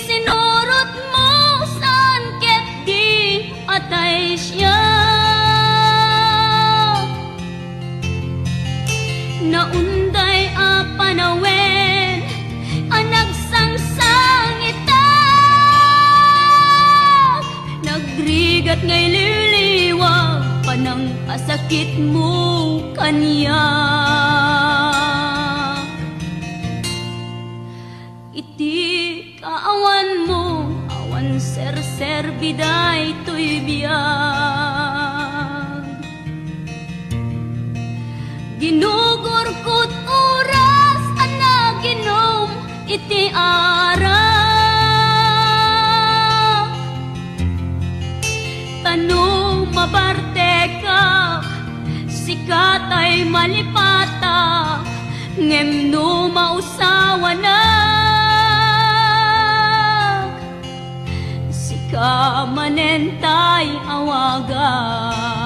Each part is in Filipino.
sinurot mo saan ket di atay siya. Naunday a panawen anagsangsang itak, nagrigat ngay liliwag panang asakit mo kanya. Iti kaawan mo awan ser biday to'y biyag, ginugurkot oras anaginom iti ara. Tanong mabarte ka sikat ay malipata, ngem no mausawa na sika manentay awagak.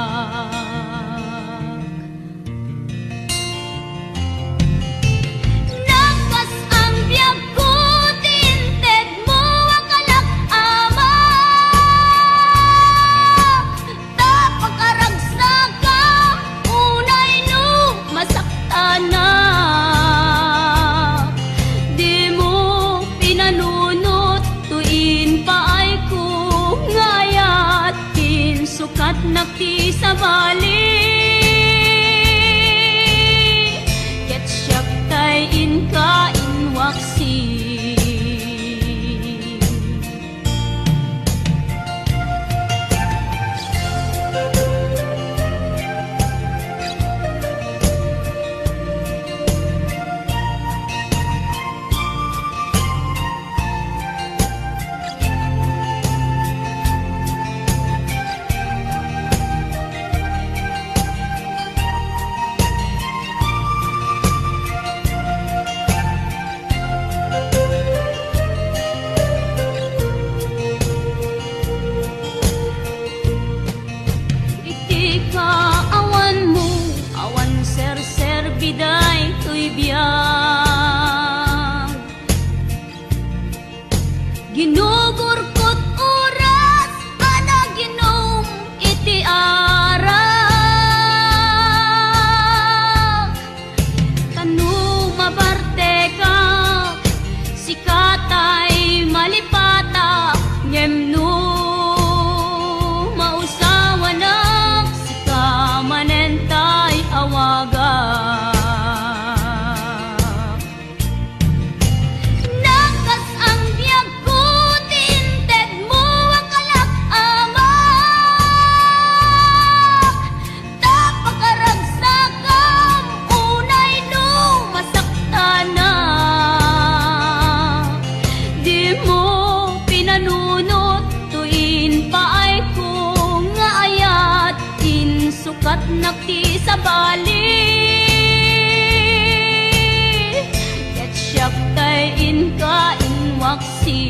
Nakas ang biyag ko tinted mo akalak ama, tapagkaragsak ka unay no masakta na. Di mo pinanunot tuin pa ay ko ngayat sukat nakti sa bali, ket siyak tay inka inwaksi. Biday to'y biyag, ginugurkot oras anaginom iti ara. Tanu mabarte ka sikatay malipata, ngem no mausawa na sika manentay awaga. Sukat nakti sa bali, ket siyak tay inka inwaksi.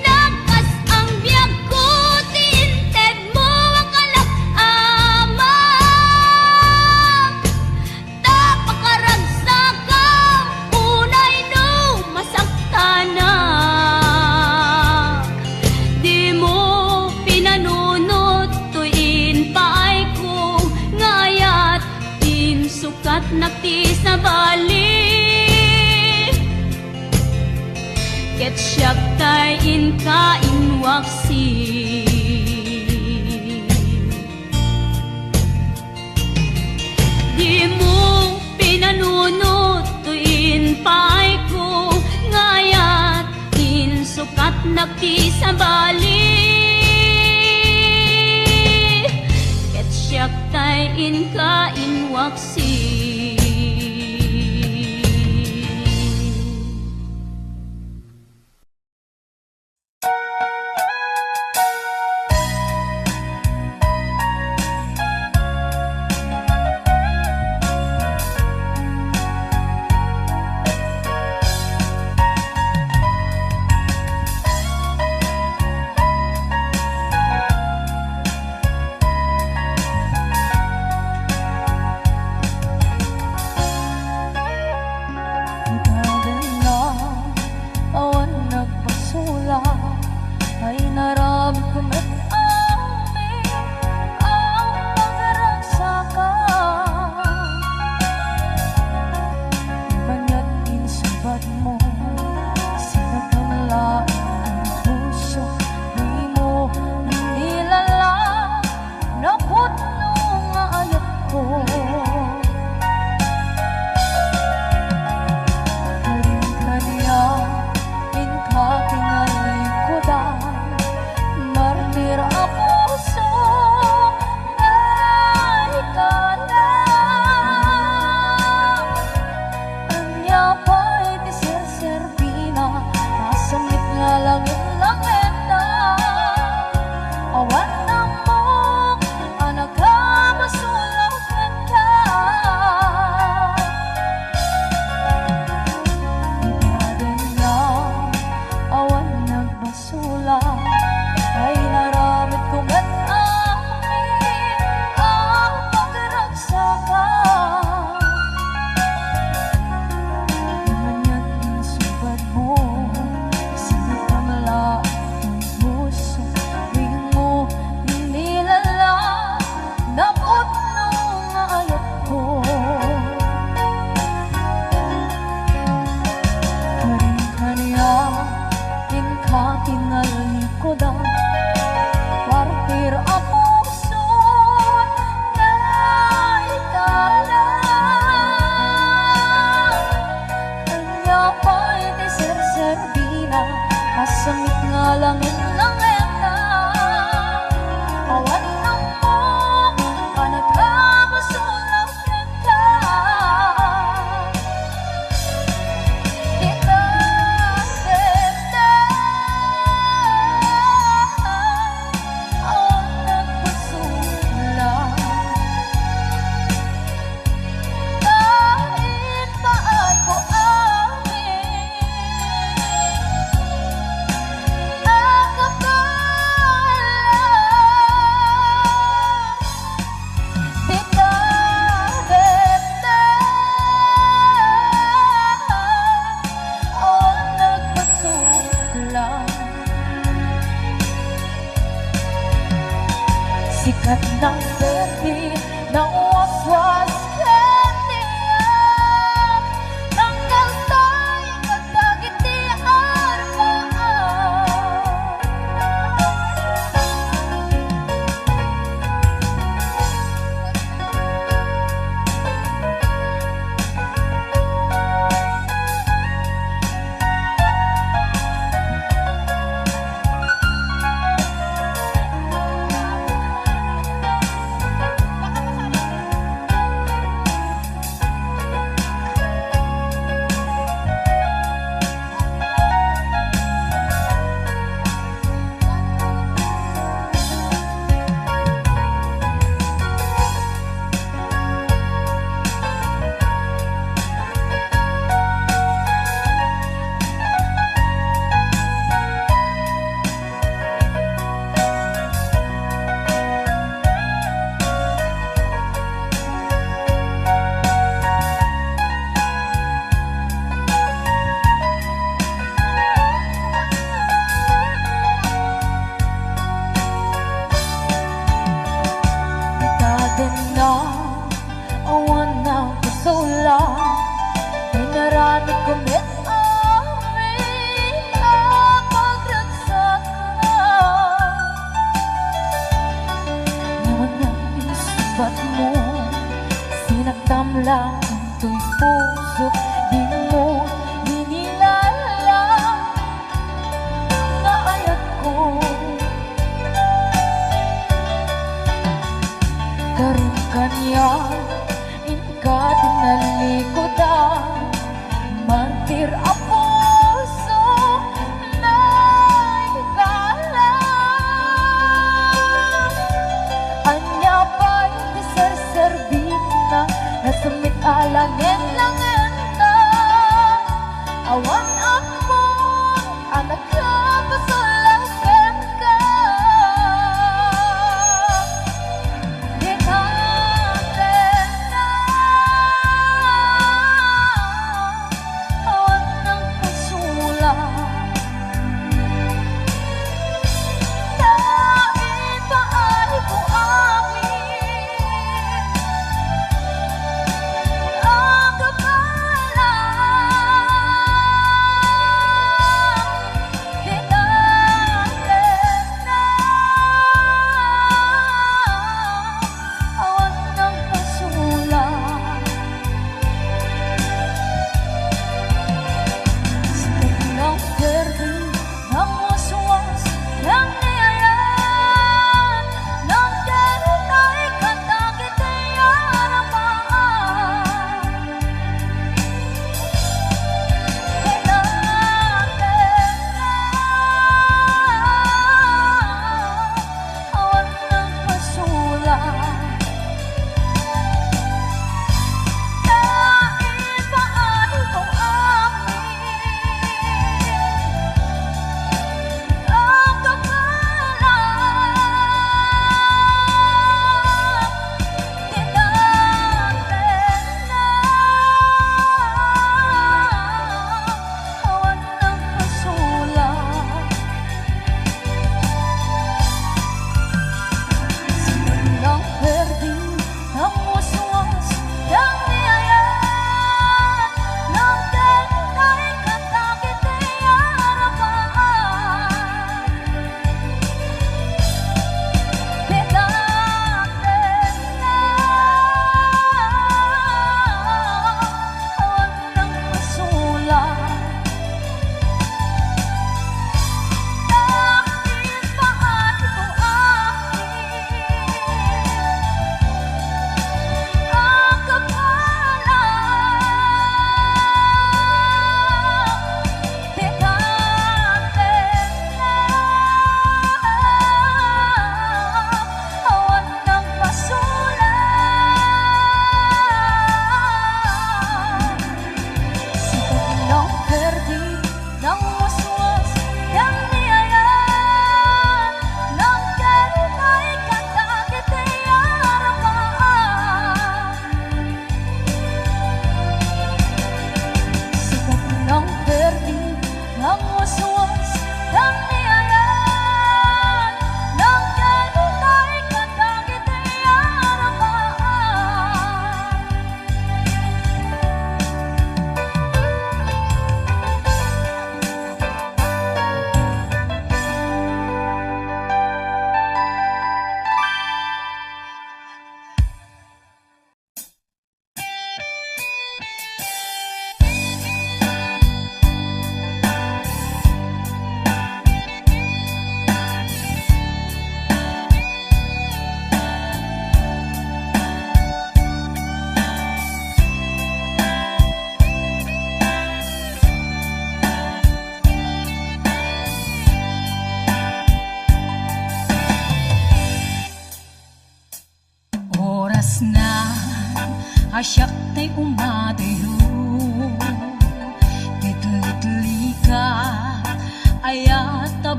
Nakas ang biyag ko tinted mo akalak ama, tapagkaragsak ka unay no masakta na. Sukat nakti sa bali, ket siyak tay inka inwaksi. Di mo pinanunot tuin pa'y ko ngayat sukat nakti sa bali, ket siyak tay inka inwaksi. langit ng eta. Awan ng mong panagkabasulang renta. Kita dete awan nagpasulang. Kahit paay ko amin ang kapalan. Kita dete awan nagpasulang. Sikat ng gabi ng waswas kaniya ng kalsay kagdagit di armaan. Na awan ng kasula inarani kumit amin ang pagragsakan. Naman ng pinasubat mo sinaktam lang ito'y puso di mo hinilala na ayat ko. Karon kanya inka tinalikodan mantir a puso na higala. Anya ba'y deserserbina nasumit alangin-langin na awan akong anak ka pasulagan ka. Awan na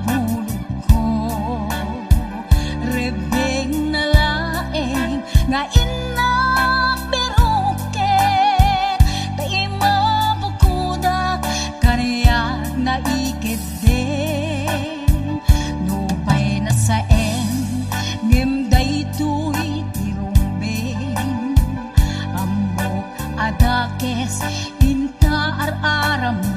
nabulog ko. Rebeng na laeng nga inakbiruken, kay mabukudak kaniya naikid din. Nupay na sa ngem daytoy tirumbeng, amok adakes inta ar-aramiden.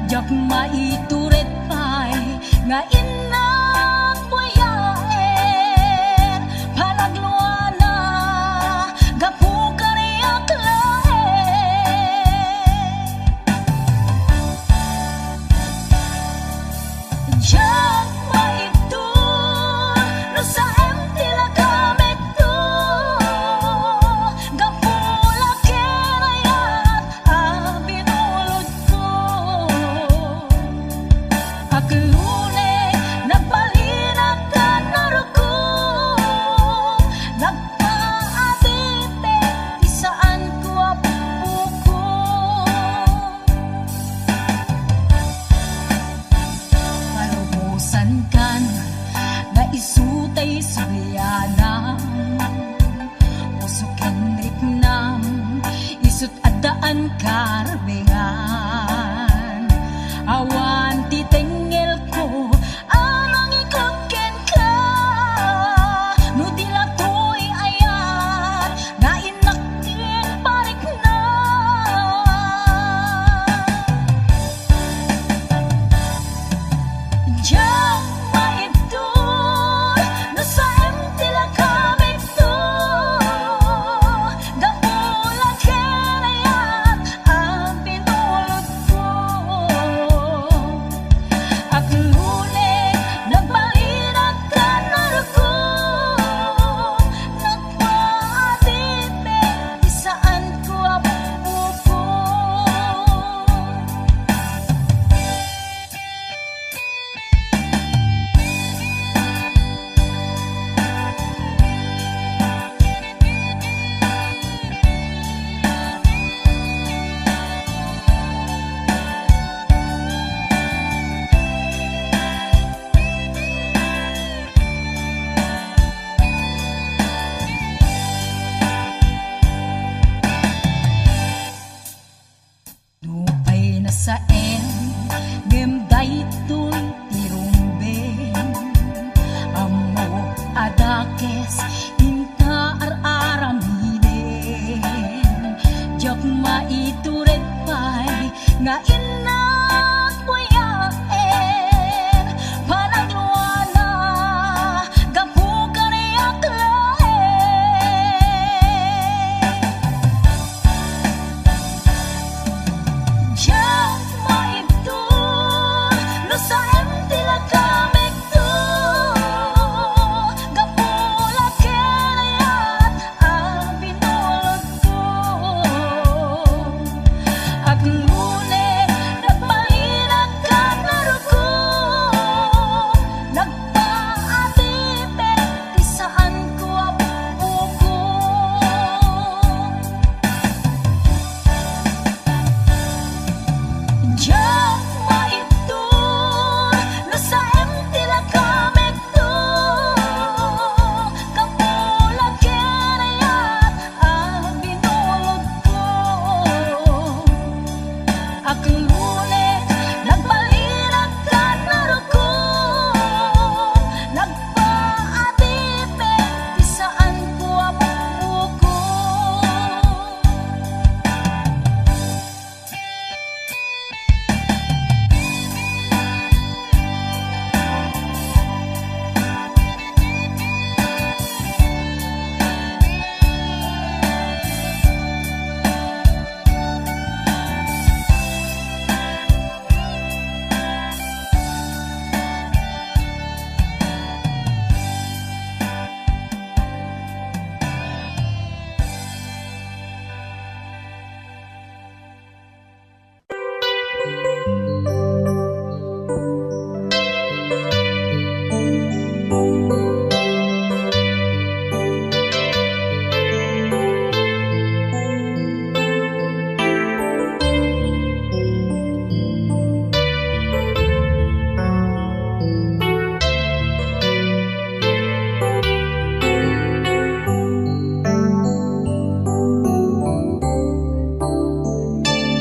Jak maituret pay nga inak buyaen, palagluana gapu kaniyak laeng. Jak maitur no sa tila kamit to, gapula kenayat abinulod ko. Aklune nagbalinag ka naruko, nagpaadite isaan ko apuko. Parubusan kan nga isutay sulianam, usukin riknam isut adaan karbengan. Awan titengel ko anang ikuken ka, no dilatoy ayat na inakin parik na. Jak maitur no sa tila kamit to, gapula kenayat ang pinulot ko. Aklune nagbalinag ka naruko, nagpaadite isaan ko apuko. Nupay na sa ngem daytoy tirumbeng, amo adakes inta ar-aramiden. Jak maituret pay nga inak buyaen, panagluana gapu kaniyak laeng. Jak maitur no sa tila kamit to, gapula kenayat ang pinulot ko. Aklune nagbalinag ka naruko, nagpaadite isaan ko apuko. Jak maitur no sa tila kamit to, gapula kenayat ang binulot ko. Aklune nagbalinag ka naruko, nagpaadite isaan ko apuko.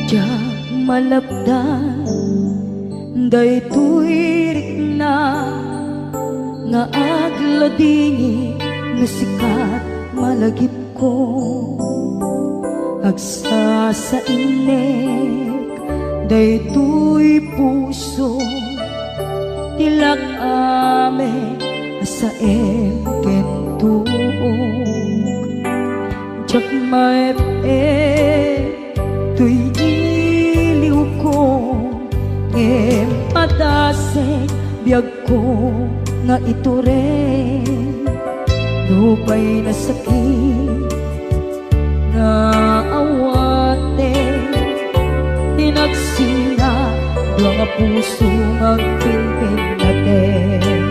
Diyak malabdan daytoy rikna nga agladingi nga sikat malagip ko agsa sa inek daytoy puso tilak ame asaem kentuog jak maep tuy iliw ko ngem padasek biyag ko nga ito rin lupay na sakit nga awate tinagsina dua nga puso magpinpin natin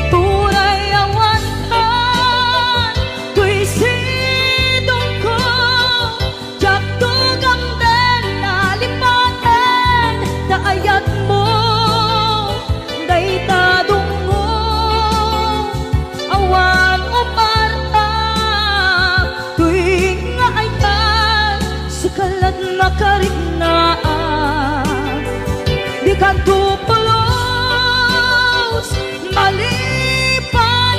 tunay awantan tuy sidong ko jak tugang den nalipaten taayat mo daytadong mo awan umarta tuwing nga ayan sikalat nakariknaan di ka tupulos malipatan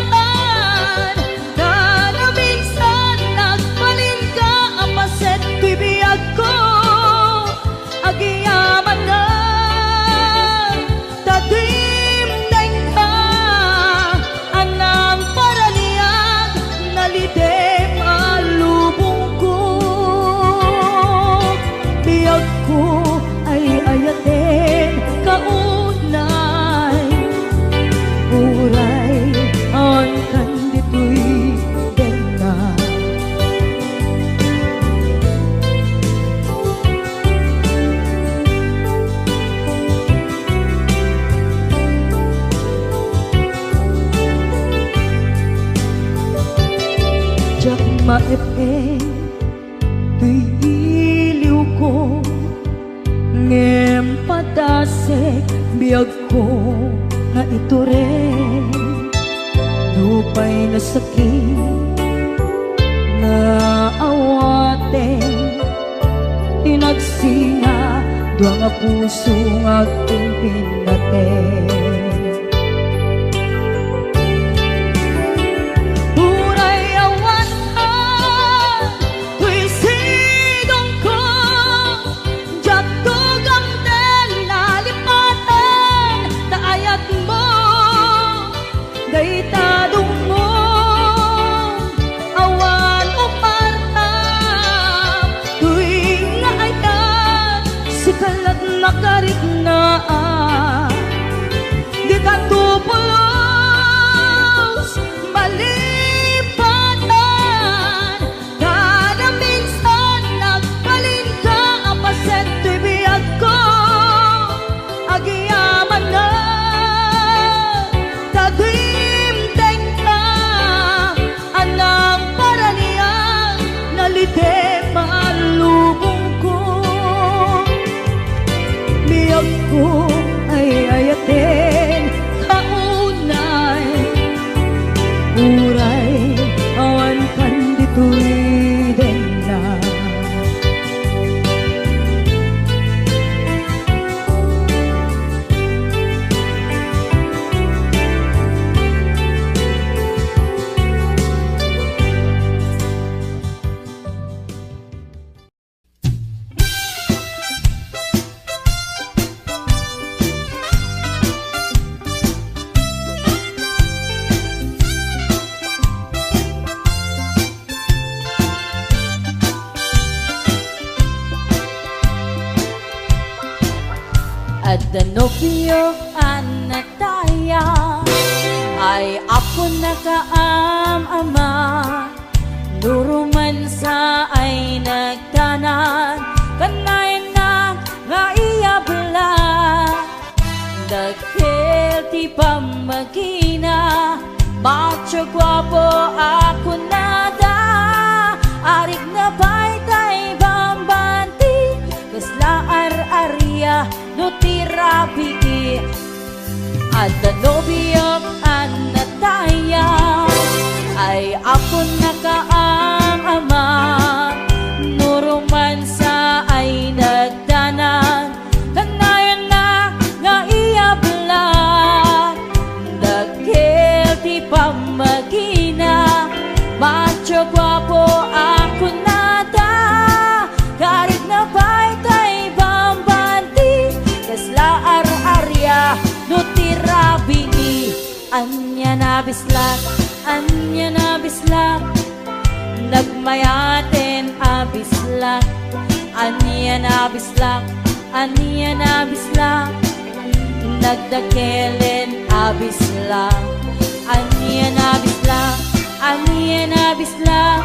na na minsan nagbalin ka ang paset bibiyag ko agiyaman na tadimdeng ka anang paraniag nalidem alubong ko biyag ko ay ayaten kaunay uray ang kandito'y denga jak maepe tuy iliw ko ngem padasek biyag ko nga ito rin lupay na sakit nga awate tinagsinga dua nga puso nga pimpin natin tunay awantan tuy sidong ko jak tugang den nalipaten taayat mo daytadong mo awan umarta tuwing nga ayan sikalat nakariknaan di ka tupulos malipatan kada minsan nagbalin ka ang paset bibiyag ko agiyaman na tadimdeng ka anang paraniang nalidem alubong ko biyag ko ay ayaten kaunay uray awan kandito'y denga at the nobyo anataya ay ako nakaam-ama nuruman sa ay nagtanan kanay na nga iyabla dagkel ti pamagina macho guwapo ako nada arig na baytay bambanti kasla ar-arya no tirapi at the nobyo anataya ay ako nakaam-ama Nagmayaten abislak, aniyan abislak, aniyan abislak. Nagdakelen abislak, aniyan abislak, aniyan abislak.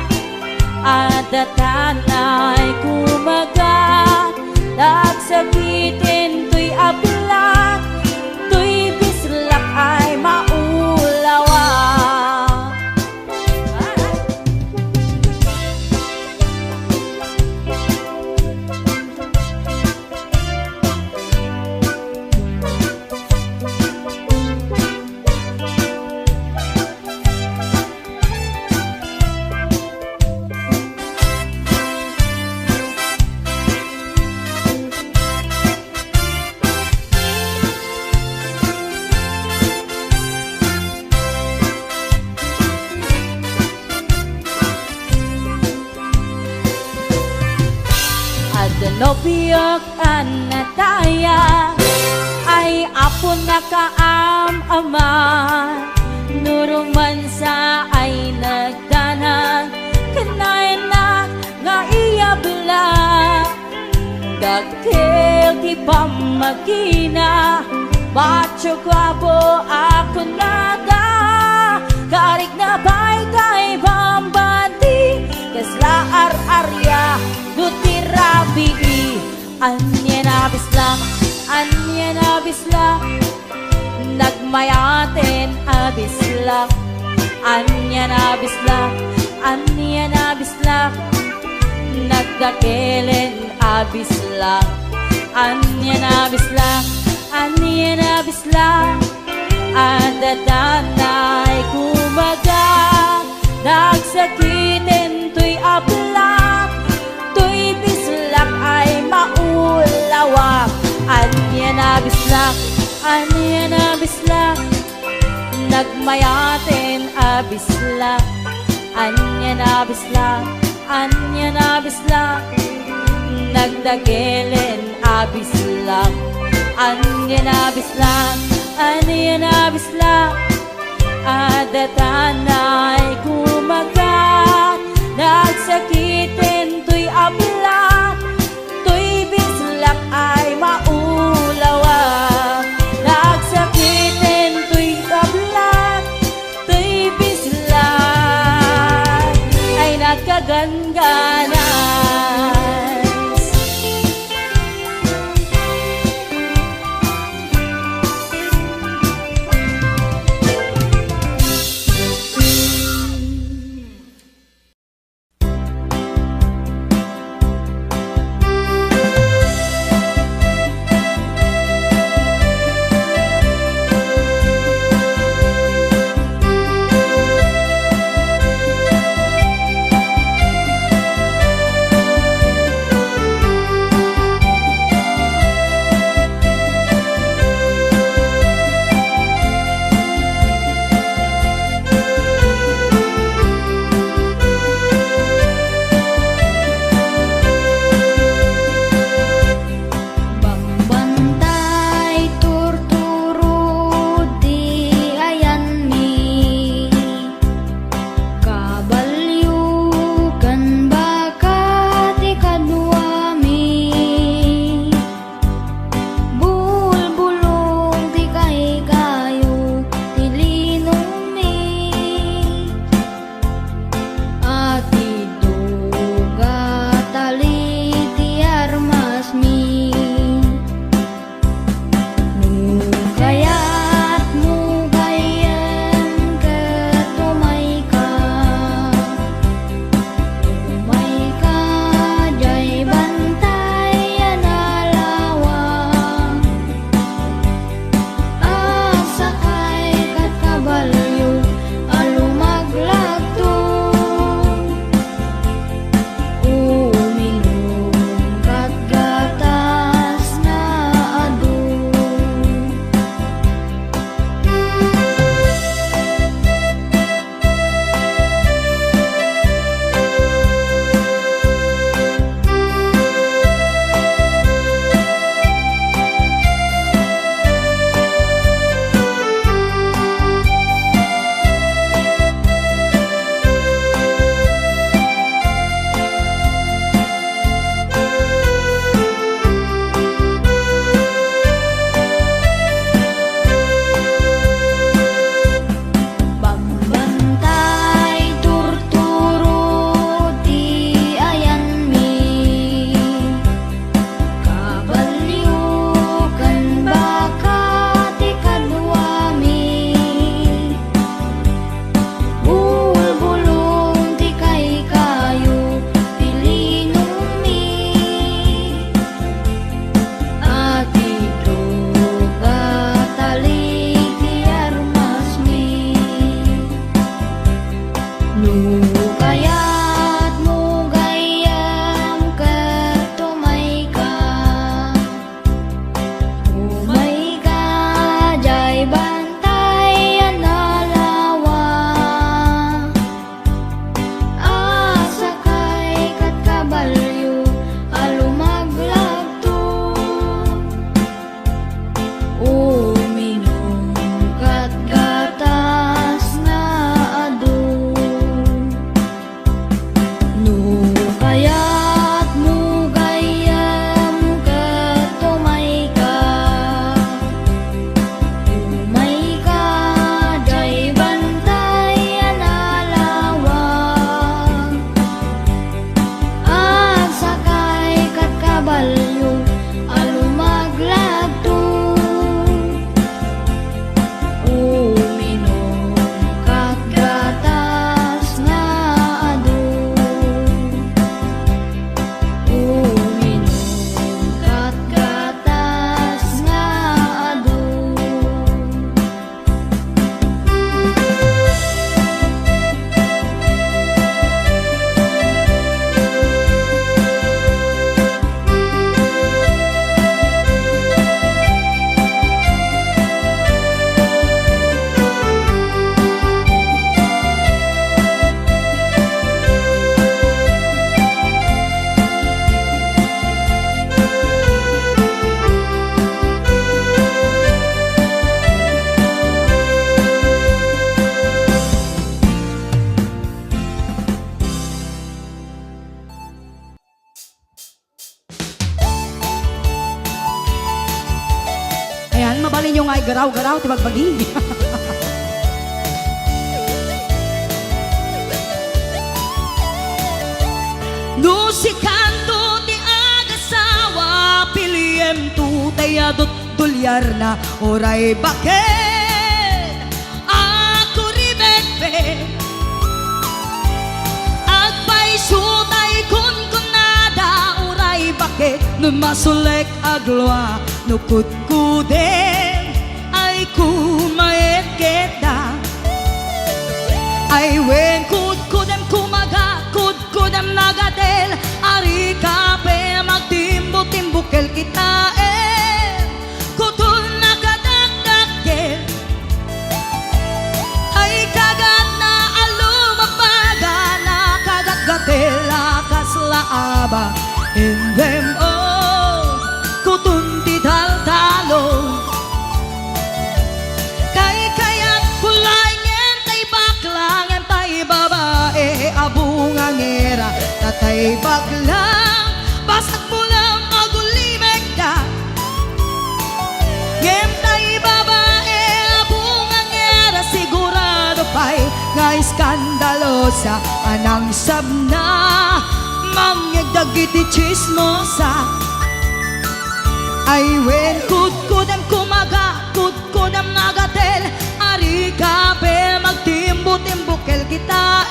Adatanay kumagat, nagsakitin to'y ablak, to'y bislak ay maulawa. Adanopiyok anataya ay apo na kaam-ama. Nuruman sa ay nagdanag, kanay na nga iyabla. Dagkel ti pamagina, macho kwabo ako nada. Karik na bay kay bambandi, kasla ar-arya dutirabi. Anyan abislang, anyan abislang. Nagmayaten abislak, anyan abislak, anyan abislak. Nagdakelen abislak, anyan abislak, anyan abislak. Adatanay kumagat, nagsakitin to'y ablak, to'y bislak ay maulawak. Anyan abislak, anyan abislak. Nagmayaten abislak, anyan abislak, anyan abislak. Nagdakelen abislak, anyan abislak, anyan abislak. Adatanay kumagat, nagsakitin to'y ablak, to'y bislak ay maulawa. Nagsakitin to'y ablak, to'y bislak ay nagkagangganas. mabalin nyo nga garaw-garaw, tibagbagi. No si kanto ti agasawa, piliem tu tayadot tulyar na oray bakit ako ribetbe agpay sutay kun kunada oray bakit numasulek agloa nukut kuden ay kumayet kita ay wen kud kudem kumaga kud kudem nagadel ari kape magtimbo-timbukel kita kutul nakadagdagel ay kagat na alumapaga na kagat-gatel akas laaba in them all kutunti tal-talong kay kaya't kulay ngentay baklang ngentay babae abungang era tatay baklang basag mo lang magulimeg ka ngentay babae abungang era sigurado pa'y nga iskandalosa anang sabna mangyagdagiti chismosa ay wen kudkudem kumaga kudkudem nagatel ari kape magtimbo-timbukel kita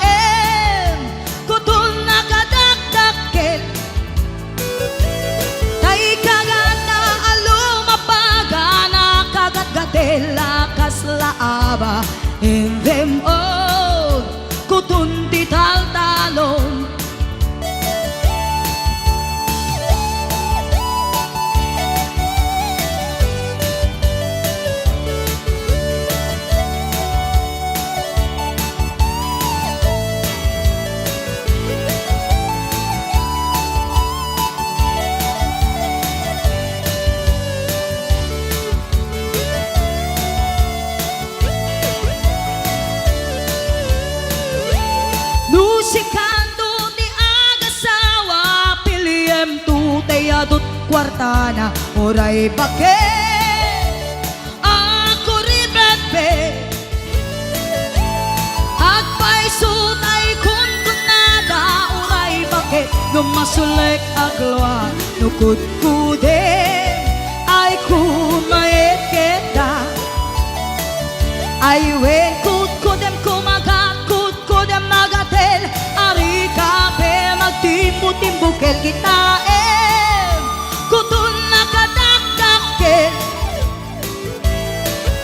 kutul nakadakdakkel tay kagat na alumapaga na kagat-gatel lakas laaba in them all kutunti tal-talon Nusikando ti agasawa piliem tu tayadot kwartana oray bakit ako ribetbe agpay sutay kun kunada oray bakit numasulek agloa nukut kudem ay kumayet kita ay wen kudkudem kumaga kudkudem nagatel ari kape magtimbo-timbukel kita kutul nakadakdakkel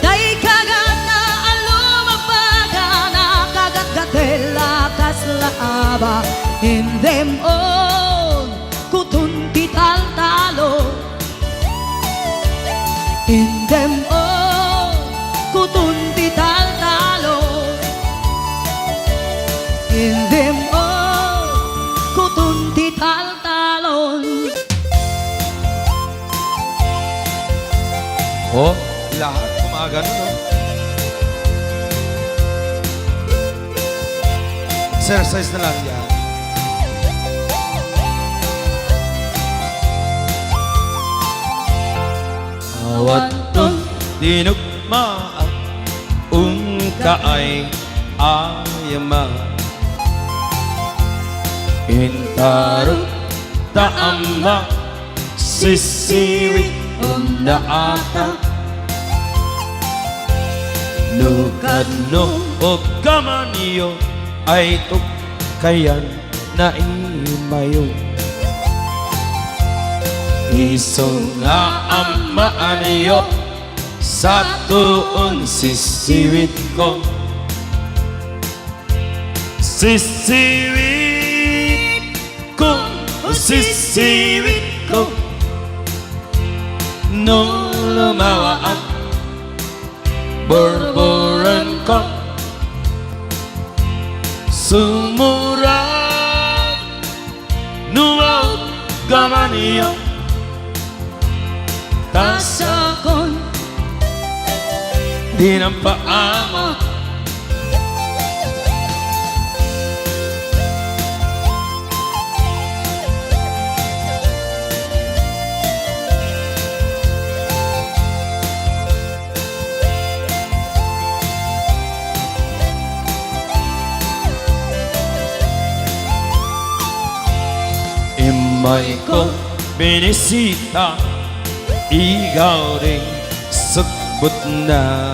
day kagat na alumapaga na kagat-gatel lakas laaba in them all kutunti tal-talo in them all kutunti tal-talo in them all kutunti tal-talon. Oh, lahat kumagano, no? Exercise na lang yan. Awaton dinugmaan kaay ayama intarot taama sisiwi undaata nukadno o kamaniyo ay tukayan na imayo isong nga amaan niyo sa tuon sisiwit ko sisiwit ko sisiwit ko no lumawa at borboran ko sumurang nuwaw gamaniyo tasakon di ng paamo kamay ko binisita, ikaw rin sukbot na.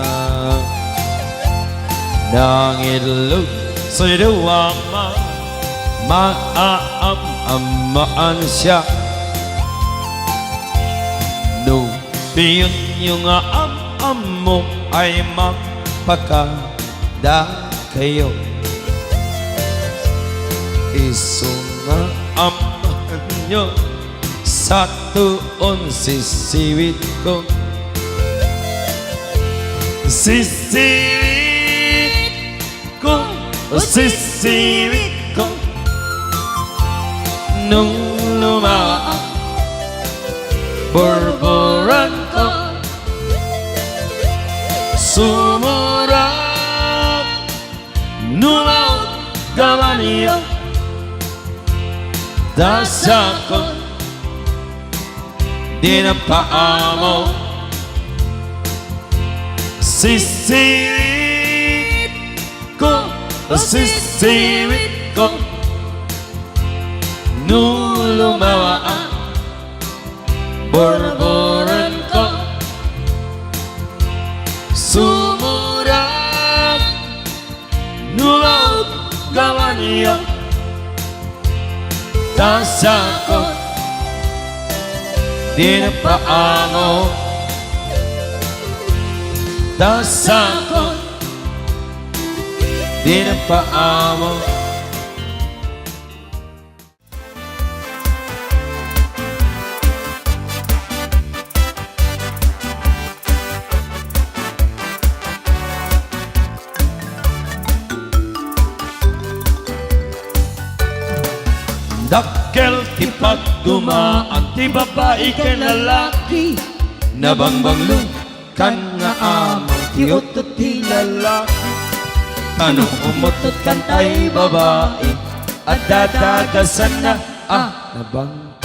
Nangilog sa'y dawama, maaam-amaan siya. No, yun yung am mo ay magpakada kayo. Isunga amahan nyo sa tuon sisiwit ko. Sisiwit ko, sisiwit ko, nung lumaang borboran ko, sumurang numaw gawa niyo. Dasa ko di na paamo, sisiwit ko, sisiwit ko, nung lumawa ang borboran ko, sumurang numaw gawa niyo. Dasa ko di na paamo, dasa ko di na paamo. Dakkel ti pagdumaan ti babae ken lalaki, nabangbanglo kan nga amang ti utot ti lalaki. Tanong umutot kan tay babae at dadagasan na nabang.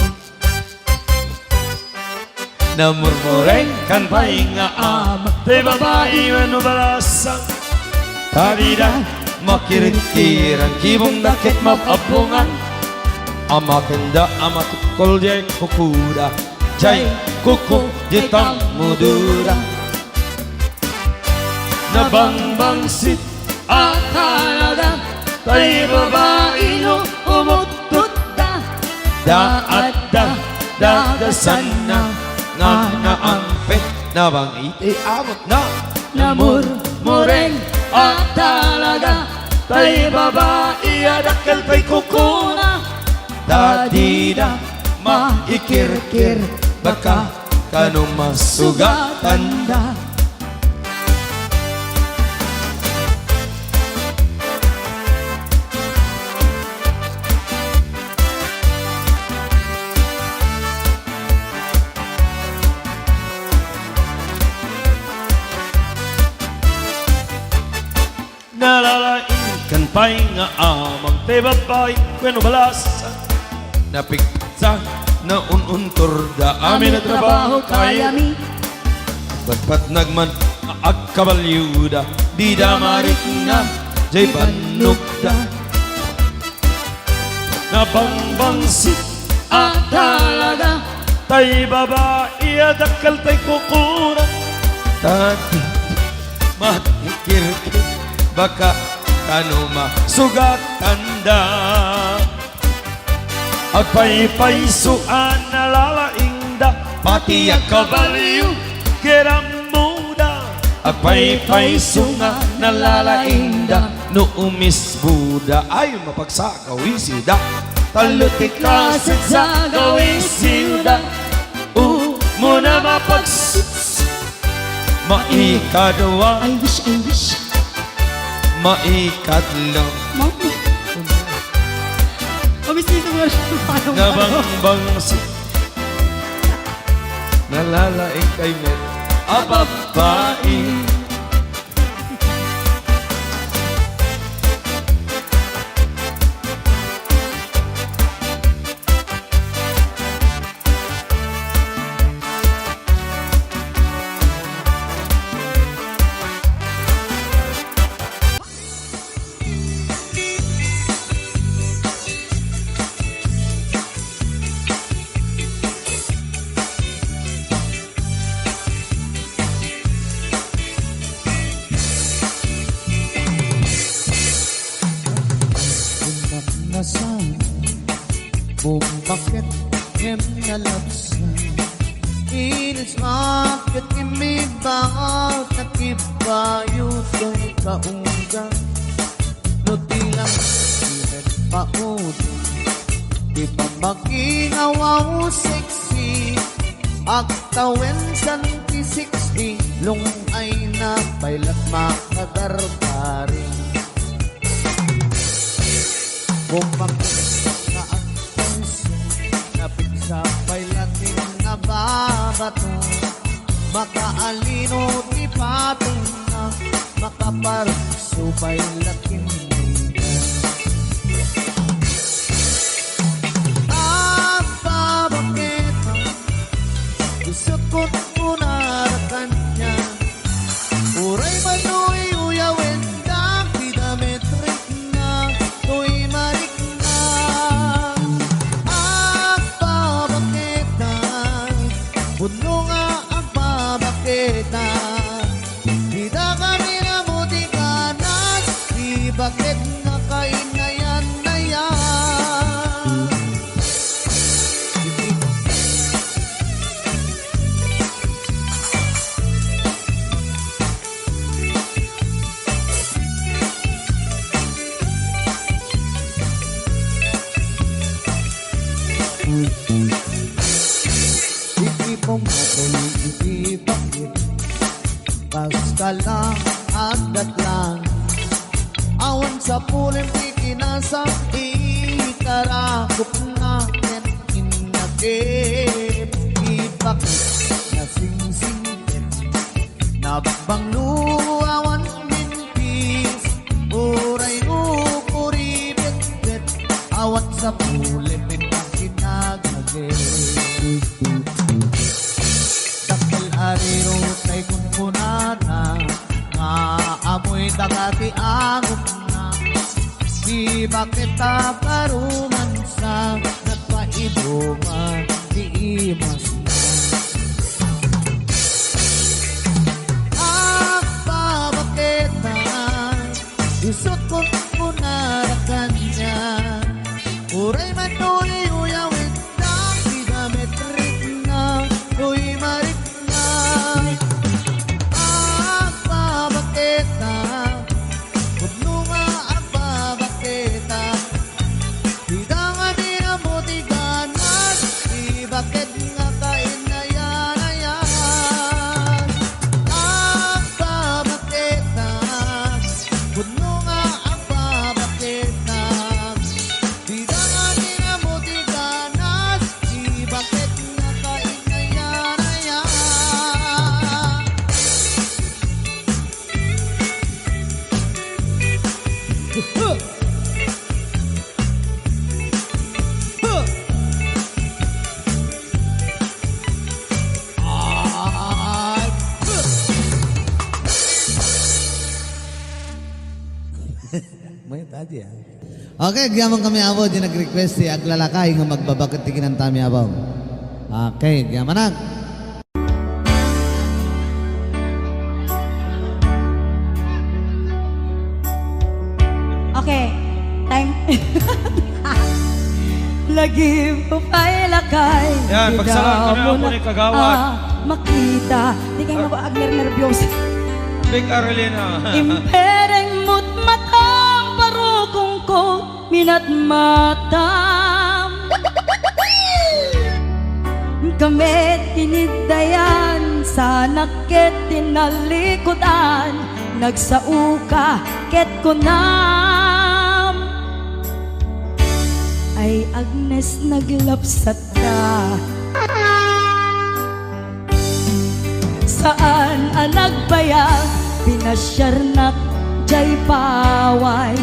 Namurmureng kan pay nga amang ti babae wano balasang. Tarida makirit-kiran kibong nakit mapapungan. Amakenda amatukol jay kukuda, jay kuku jitang mudura. Nabangbangsit akalaga, tay babae no umutut da. Daat-da, dagasan na, nga naampet, nabang iti amot na. Namurmureng akalaga, tay babae adakkel tay kukuna. Dadida maikir-kir, baka kanong masugatan da. Nalalain kan pay nga amang te babae kweno balasa. Napigsa na ununtor da amin na trabaho kayami. Batpat nagman agkabalyuda, di damarik na jay panugda. Nabangbangsit talaga, tay babae adakal tay kukura. Tati matikir-kir, baka kano masugatan da. Agpay-paysuan na lalaingda, pati ang kabalyo, kiram muda. Agpay-paysunga na lalaingda, no umis Buda. Ay, mapagsakawisida, talutik kasit sa gawisida. Muna mapags maikadwa, I wish maikadlo. Mami Mabisito mo na siya. Nabangbangsit nalalaing kay met ababae. bakit em nalapsan. Inis bakit imibang nakibayo sa'y kaungga. No tilang ilan pa udo, di pa maginawaw sexy. Agtawen san P60, lung ay napailat makagarbari. Bumakit na ang puso, napigsa pailating nababato. Makaalino di patong na, makaparsubay laking nila. Apa bakit gusto ko na kanya. Uray manoy uyawin na, kidametrik na, to'y marik na. Apa bakit puno nga ang pabakita. Kita kami na mutikanan, di bakit na kainayan na yan. Hindi pong matuloy, hindi bakit. Basta lang, agad lang. Awan sa pulim, ikinasang ikarakop natin inagip. Ibakit na sing-singit, nabang luawan mintis. Uray upuri-bit-bit, awan sa pulim, ikinagagit. Takil ariro tay kumpunana, nga amoy dagati angok na. Di ba kita paruman sa nagpaibungan, di imas na. Apa bakit na isot ko na kanya. Uray manoy uyawin na, kidametrik na, to'y marik na. Apa bakit na puno nga ang pabakita. Hidangan din ang mutiganan, di bakit nga kainayan-ayan. Apa bakit na puno nga ang pabakita. Hidangan din ang mutiganan, di bakit nga kainayan-ayan. Ay, May tadi ya. Okay, gyamon kami abo di nag-request si aglalakay nga magbabakit tiginan tami abaw. Okay, gyamanan. Okay, time. Lagi mo pa'y lakay. Yan, pagsalaan kami ako ni Kagawad. Makita, di kayo mag-agner nervyos. Big Arelina. Impereng mo't matang parukong ko minat matam. Kami tinigdayan sa nakit tinalikodan. Nagsauka ket kunam. Ay Agnes naglapsat ka. Saan ang nagbayag, pinasyar na jay paway.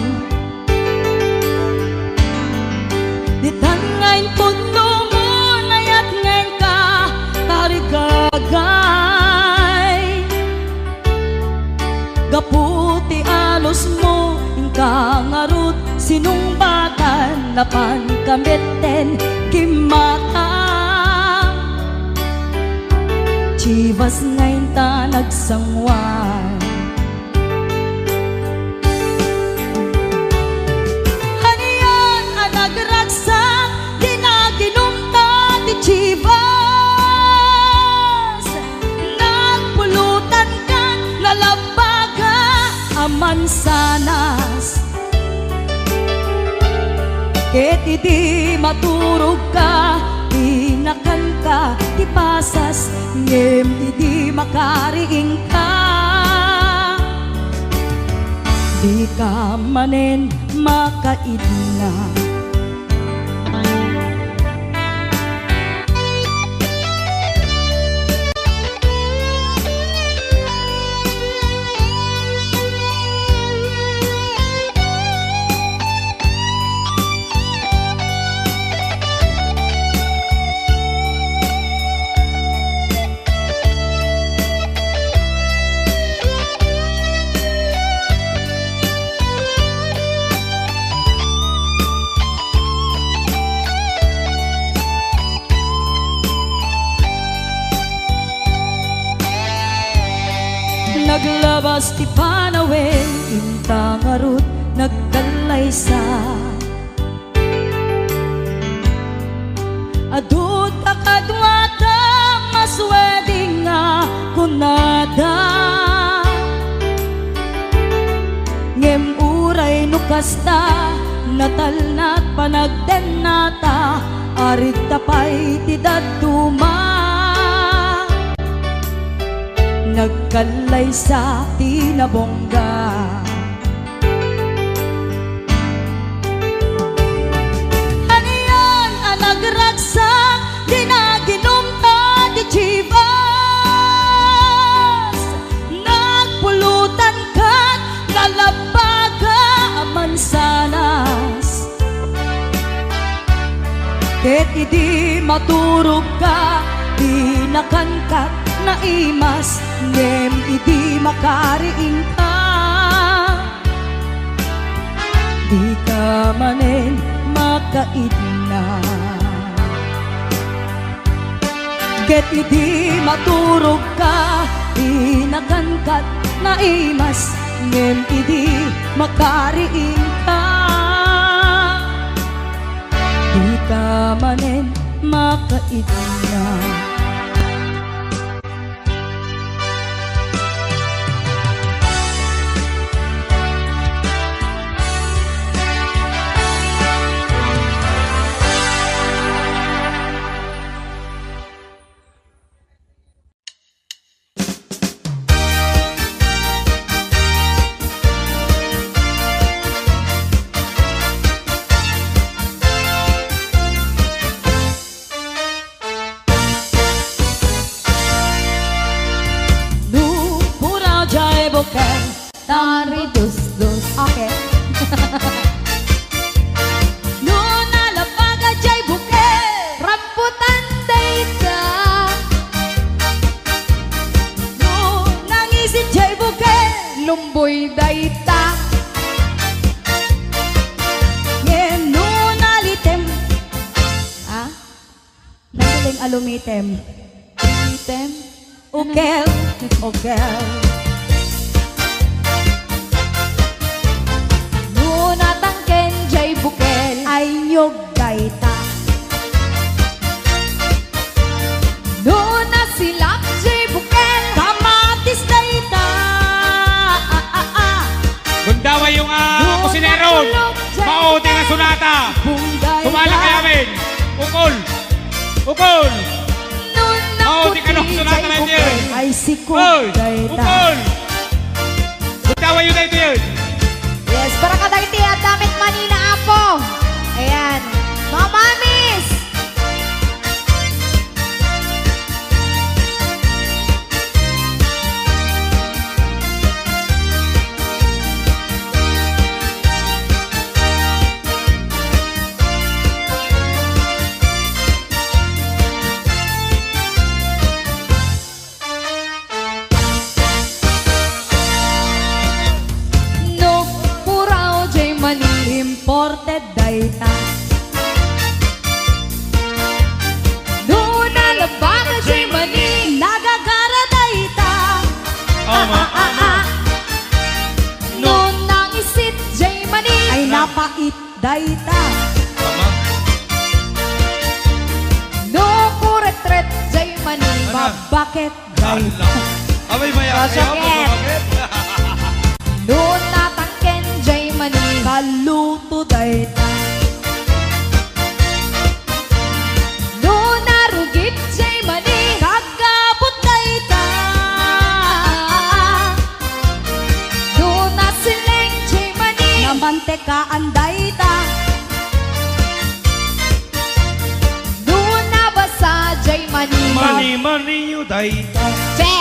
Ditan ngayon puno mo, nayat ngayon ka, tarigagay. Gaputi alos mo, ingka ngarut, sinumbatan, napan kamiten, kimatang. Chivas ngayon ta nagsangwan. Haniyan ang nagragsak, di na idi maturog ka, tinakan ka, tipasas, ngem idi makariing ka. Di ka manen makaidna. Naglabas ti panawen, inta ngarut nagkalaysa. Adut akadwata masweding nga kunada. Ngem uray nukasta, natalnat panagden nata, arit tapay ti daduma. Nagkalay sa tinabongga. Ano yan ang nagragsak, di naginom ka di chivas. Nagpulutan ka, nalabaga mansanas. Ket idi maturog ka, di nakangkat na imas, ngem idi makariing ka. Di ka manen makaidna. Ket idi maturog ka, di nakangkat na imas, ngem idi makariing ka. Di ka manen makaidna. Tari dus-dus. Okay. No nalabaga jay buke, rambutan dayta. No nangisin jay buke, Lumboy dayta. ngem no nalitem. Ah? Nagaling alumitem. Item. Ukel, ukel. No natangken jay bukel. Ay nyog dayta. No nasilak jay bukel. Kamatis dayta. Gundawa yung kusinero. Mauti ng sunata. Tumala kay amin. Ukol. Ukol. Mauti ka ng sunata na yun. Ay sikog Ukol. dayta. Ukol. Gundawa yun na ito yun. Yes, para kadagiti at damit manina apo. Ayan. Mga mamis. No, puraw jay mani. Imported dayta. No, nalabaga jay mani. Nagagara dayta. Ama. No, nangisit jay mani. Ay napait dayta. Ama. No, kuretret jay mani. Bakit Ala. dayta. Abay maya. Bakit? No, natangken jay mani. Kaluto dayta. kaanday ta. Doon na ba sa Jay Manila? Mani-mani yu dayta. Che!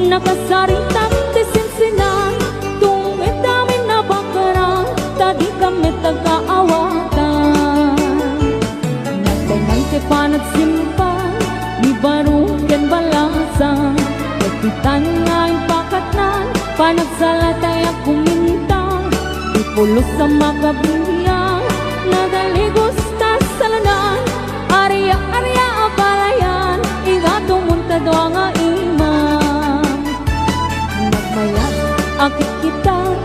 Nakasaritang tisinsinan tungit namin na bakaran, tadi kami tagaawatan. Nagtangan ti panagsimpan, ni barugan balasan, kapitan nga yung pakatnan, panagsalatay ang kumintang, ipulos sa makabiyang, nadaligos ta sa lanan, arya-arya abalayan, igatong muntado ang imam. Nagmayat, akit kita,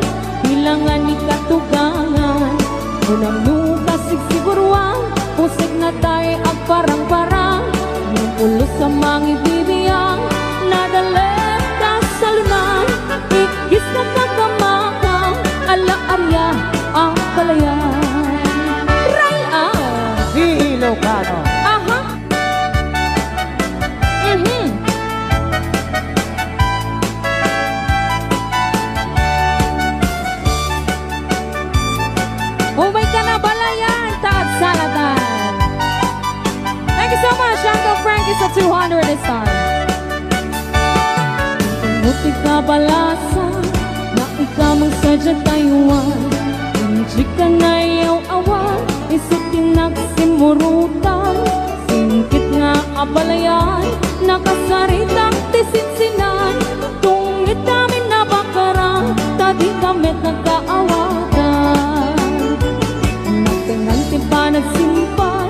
hilangan ni katugangan, unang nukasig siguruan, pusig na tayo ang parang-parang, yung ulos sa mga ibibiyang, nadalit ka sa lunan, ikis na kakamakang, ala-arya ang palayan. Ray out! Ilocano. Aha! Umay ka na balayan, taat salatan. Thank you so much, Uncle Frankie sa 200 this time. Buti ka balasa, na ikaw magsadya tayuan. Hindi ka na iyaw awan, isitin nagsimurutan. Singkit nga abalayan, nakasaritang tisinsinan. Tungit namin na bakaran, tadi kami nagkaawatan. Nagtangan ti panagsimpan,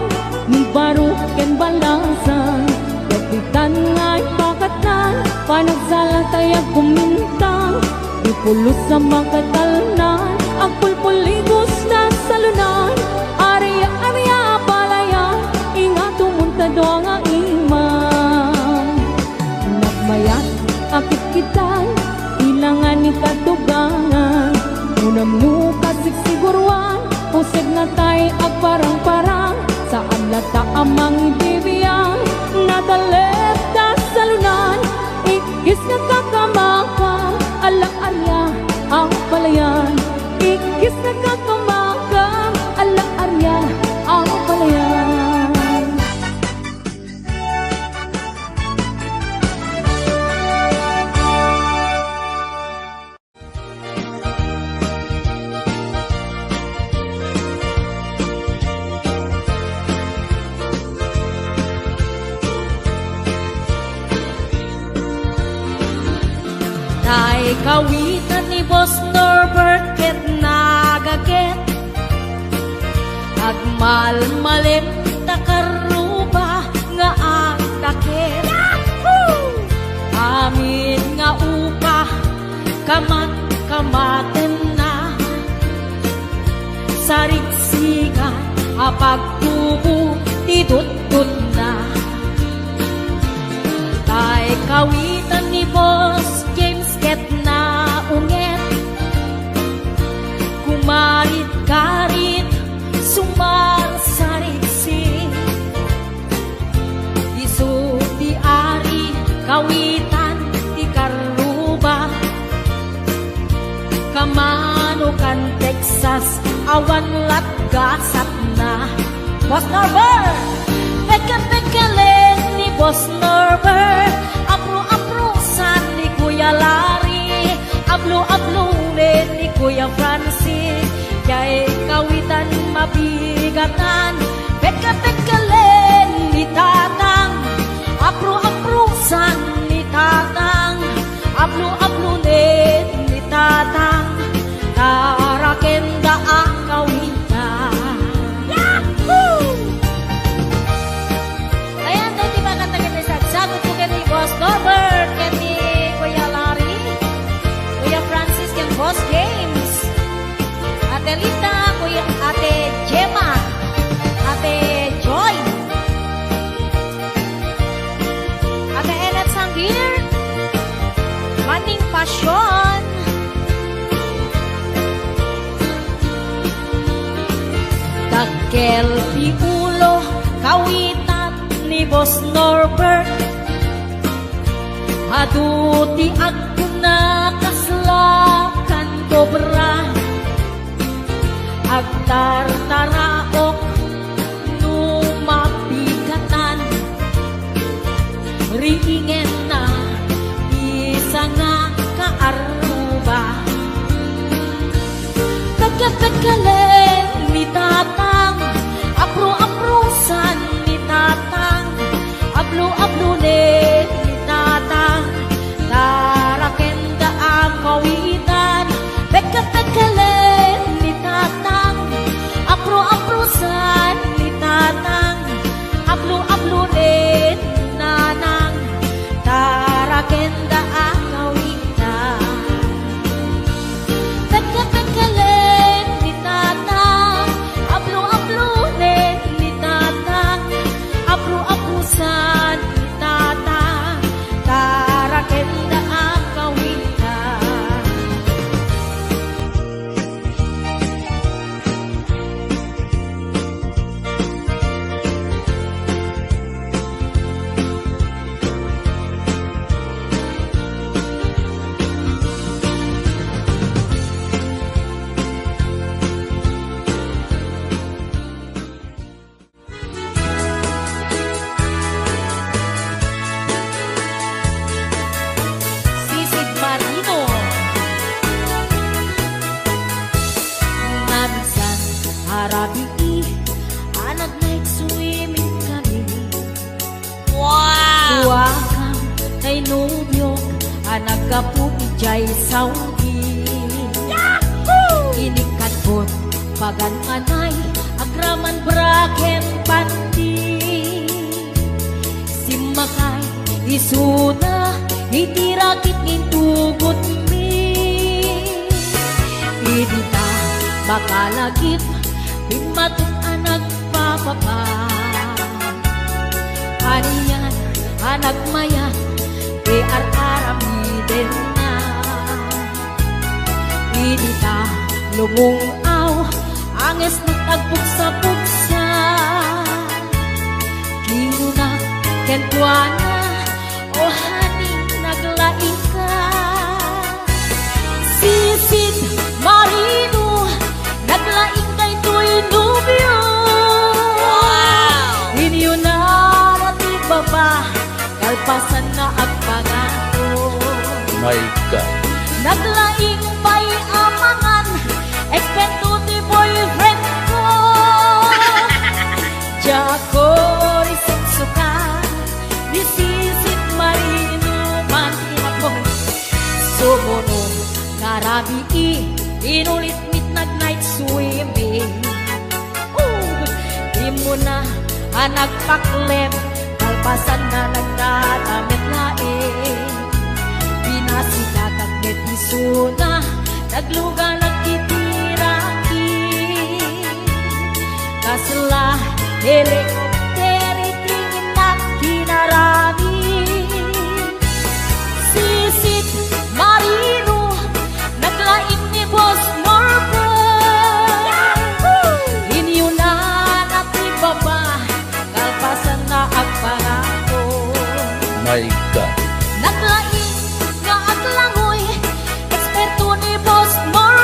ni baruken balasan. Kapitan nga'y pakatnan, panagsalatay ang kumintang. Ipulos sa mga talnan, ang pulpuligos na salunan. Arya-arya palayan, ingatong muntado ang imam. Nagmayat, akit kita, ilangan ni katugangan. Unang nukasig siguruan, pusig na tayo ang parang-parang. Saan lata amang ibibiyang, nadalit ka sa lunan. Ikis na kakamakang, ala-arya ang palayan. Ikis na kakamakang, ala-arya ang palayan. Tay kawitan ni Boss Norbert ket nagaget, agmalmalem takaruba nga ang takit. Amin nga upa kamat-kamaten na, sarigsigan apagtubo tidut-tut na. Tay kawitan ni Boss James ket na unget, kumarit-karit sumarsarig-sirig. Isu ti ari kawitan ti karuba, kamanukan Texas awan latgasat na. Boss Norbert, peke-pekelen ni Boss Norbert, apro-aprosan ni Kuya Larry, ablo-ablunin ni Kuya Francis, kay kawitan mabigatan, peke-pekelen ni Tatang, apro-aprosan ni Tatang, ablo-ablunin ni Tatang, tarakenda ang kawitan. Yahoo! Ayan, dati ba katagan sagot ko kay Boss Norbert, kay Kuya Larry, Kuya Francis, kay Boss James, Ate Lita, Ate Gemma, Ate Joy, Ate Enet Sanggir, Maning Pasyon, Dagkel Piulo, kawitan ni Boss Norbert, aduti agna kaslakan kobra, agtartaraok numapigatan, ringingen na isa pagkagaling ni Tatang, apro-aprosan ni Tatang, ablo-ablunin ni Tatang, tarakenda ang kawitan, pagkagaling ni Tatang, apro-aprosan ni Tatang, ablo-ablunin ni Nanang, tarakenda ang kawitan. Pagkagaling ni Tatang, ablo-ablunin ni Tatang, abro-abrusan ni Tatang, tarakenda ang kawitan. Sisig Marino. Naminsan, harabi anak night swimming kami. Wow! Suwakang kay Nubyok, anak kaputi jay Saudi. Inikatbot, pagan anay, agraman braken pati. Simakay, isuna, itirakit ngintugot mi. Idita, bakalagip, bimatut anak papapa. Aniyan, anak maya, ar-aramiden na. Idita, lumungaw, anges nagtagbog sa pugsa. Kinuna, kentwana, o hani, naglaing ka. Sisid Marino, naglaing kay Tuy Nubyo. Inyo na matiba ba, kalpasan na ang pangato. My God. Naglaing pa'y amangan, eksperto ni boyfriend ko. Jako risitsuka, nisisit Marino man ako. Sumunod, karabi inulit midnight night swimming. Di mo na nagpaklem, kalpasan na nagdadamit laing. Pinasikat isuna, nagluga nagtitiraki. Kasla, helikopter, itingin na kinarami. Sisit Marino, naglaing ni Boss Norbert. Inyo na natibaba, kalpasan na ang pangako. My God. Naglaing nga aglangoy, eksperto ni Boss Norbert.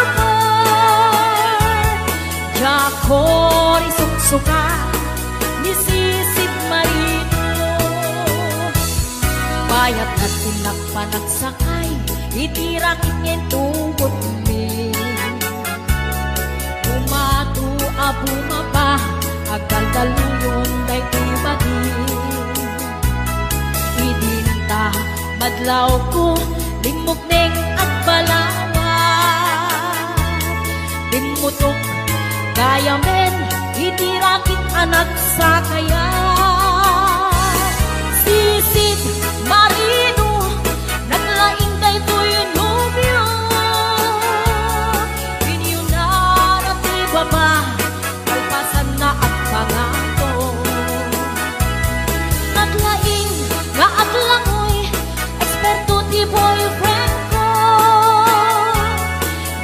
Jako risuksuka, ni Sisit Marino. Bayat at pinagpanagsakay, itirakit ngayong tugot mi. Umatu abumaba, agal daluyon day ibadi. Idinta, madlaw ko, limog neng agbalawa. Dimutok, kaya men, itirakit anak sa kaya. Sisit Marino, naglaing kay Tuy Nubyo. Inyo na natibaba, kalpasan na ang pangako. Naglaing nga aglangoy, eksperto ti boyfriend ko.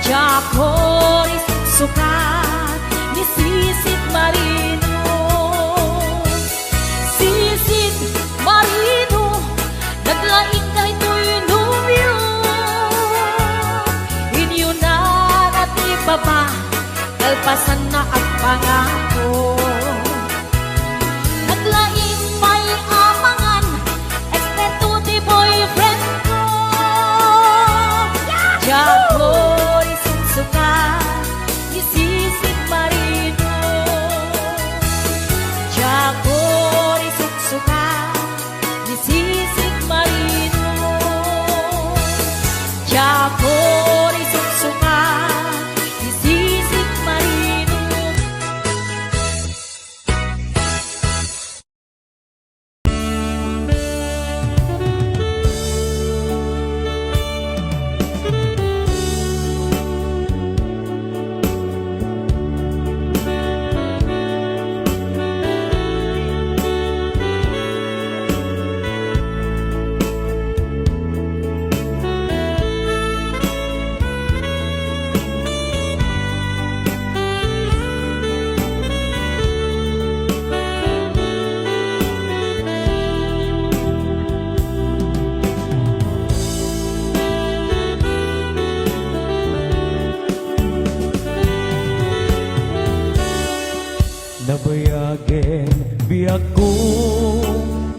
Jako risuksuka, ni Sisit Marino. Sisit Marino, naglaing kay Tuy Nubyo. Inyo na natibaba, kalpasan na ang pangako. Naglaing pa'y amangan, eksperto ti boyfriend ko. Jako risuksuka, ni Sisit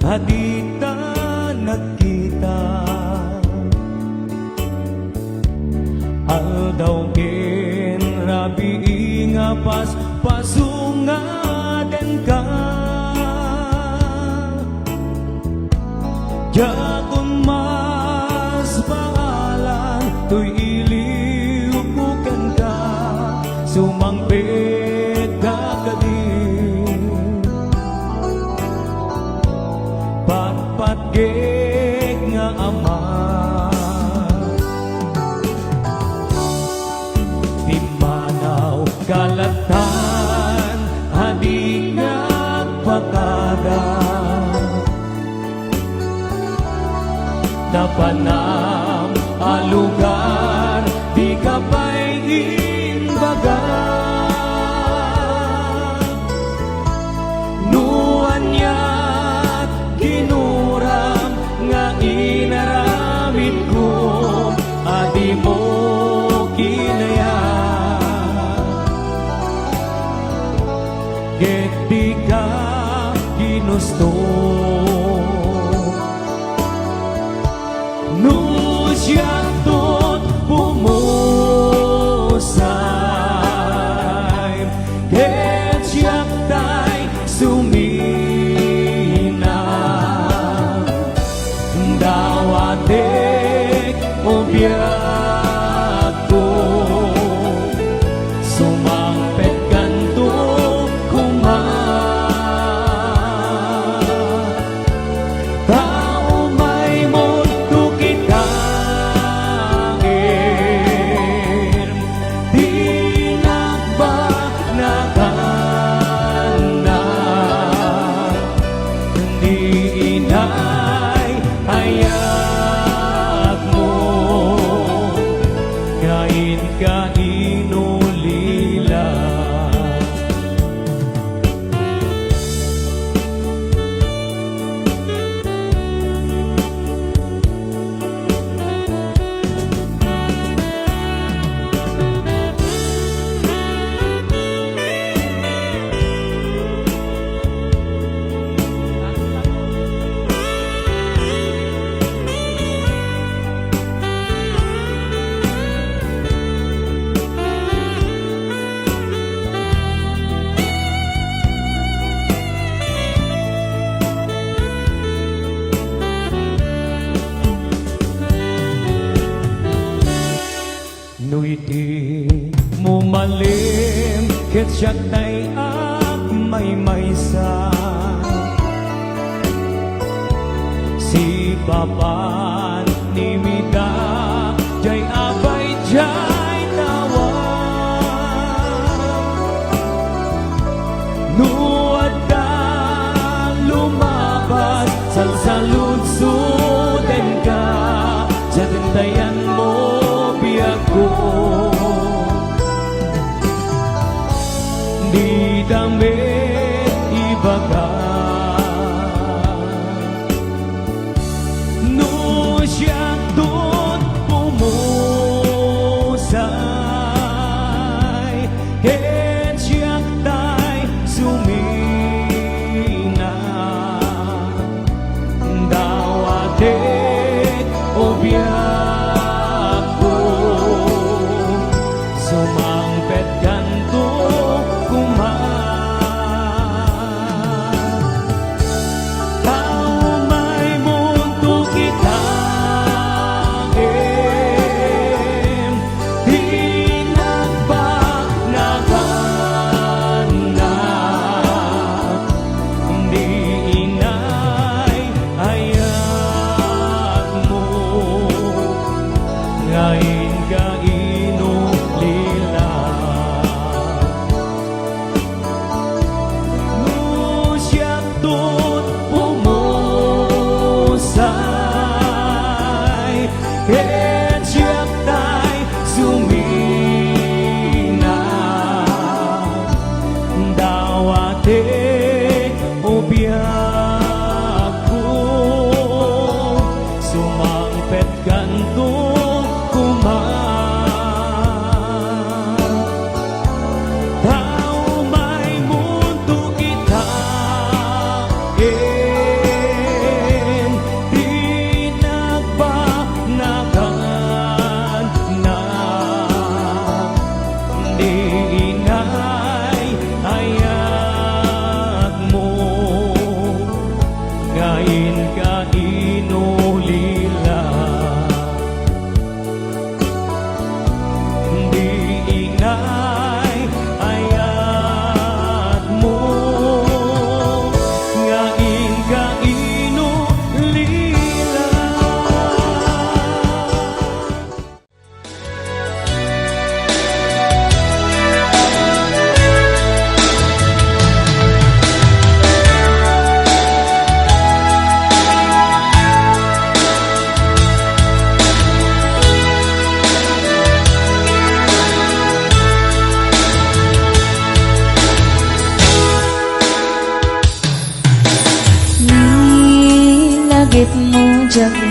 hadita nagkita. Aldaw ken rabi nga pasungaden ka. Jakon mas pangalan tuy iliw bukan ka sumangpet ka kadin patpatgeg nga ama di manaw kalatan hadi nga pakada napanam alugar di kapay imbaga nuanyat ginuram nga inaramid ko adi mo kinaya get di ka ginusto Nusyatot pumusay Ket siyak tay sumina Dawatek o biyak ko Sumangpet kanto kumah Tao may mundo kita kain ka inulila Nuiti mo malim ket siyak tay ak may maysa si papan ni mida jay abay jay tawa nuadda lumabas salsalud suden ka jagandayan mo ko di damit ibaga no siyak doon pumusay ket siyak tay sumina dawatek o biyak sumangpet kanto kumah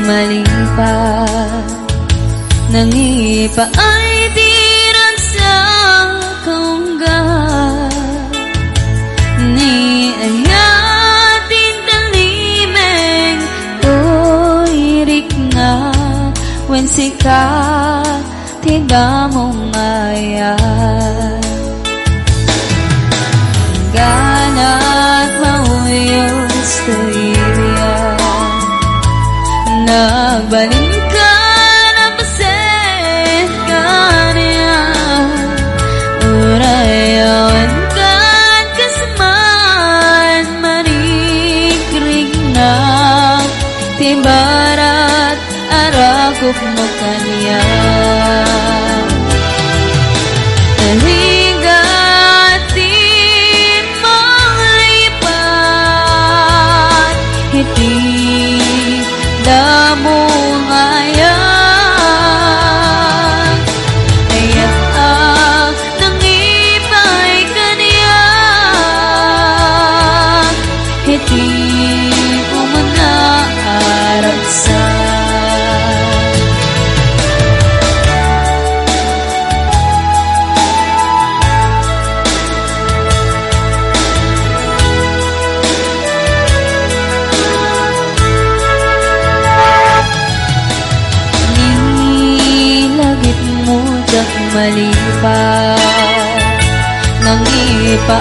malipat. Nangipa ay dirag sa kaunggat, ni ayatin talimeng toirik nga, wen sikat tiga mong ayat. Ganat mauyos tuya, nagbalin ka na paset ka niya, urayawan kan kasaman marikrig na, tibarat arakop mo kanya. Naligatin mong lipat, hindi damo ngayon. Ayat ang nangipay kaniya, hindi mo manaaragsan. Nilagit mo dak malipat, nangipa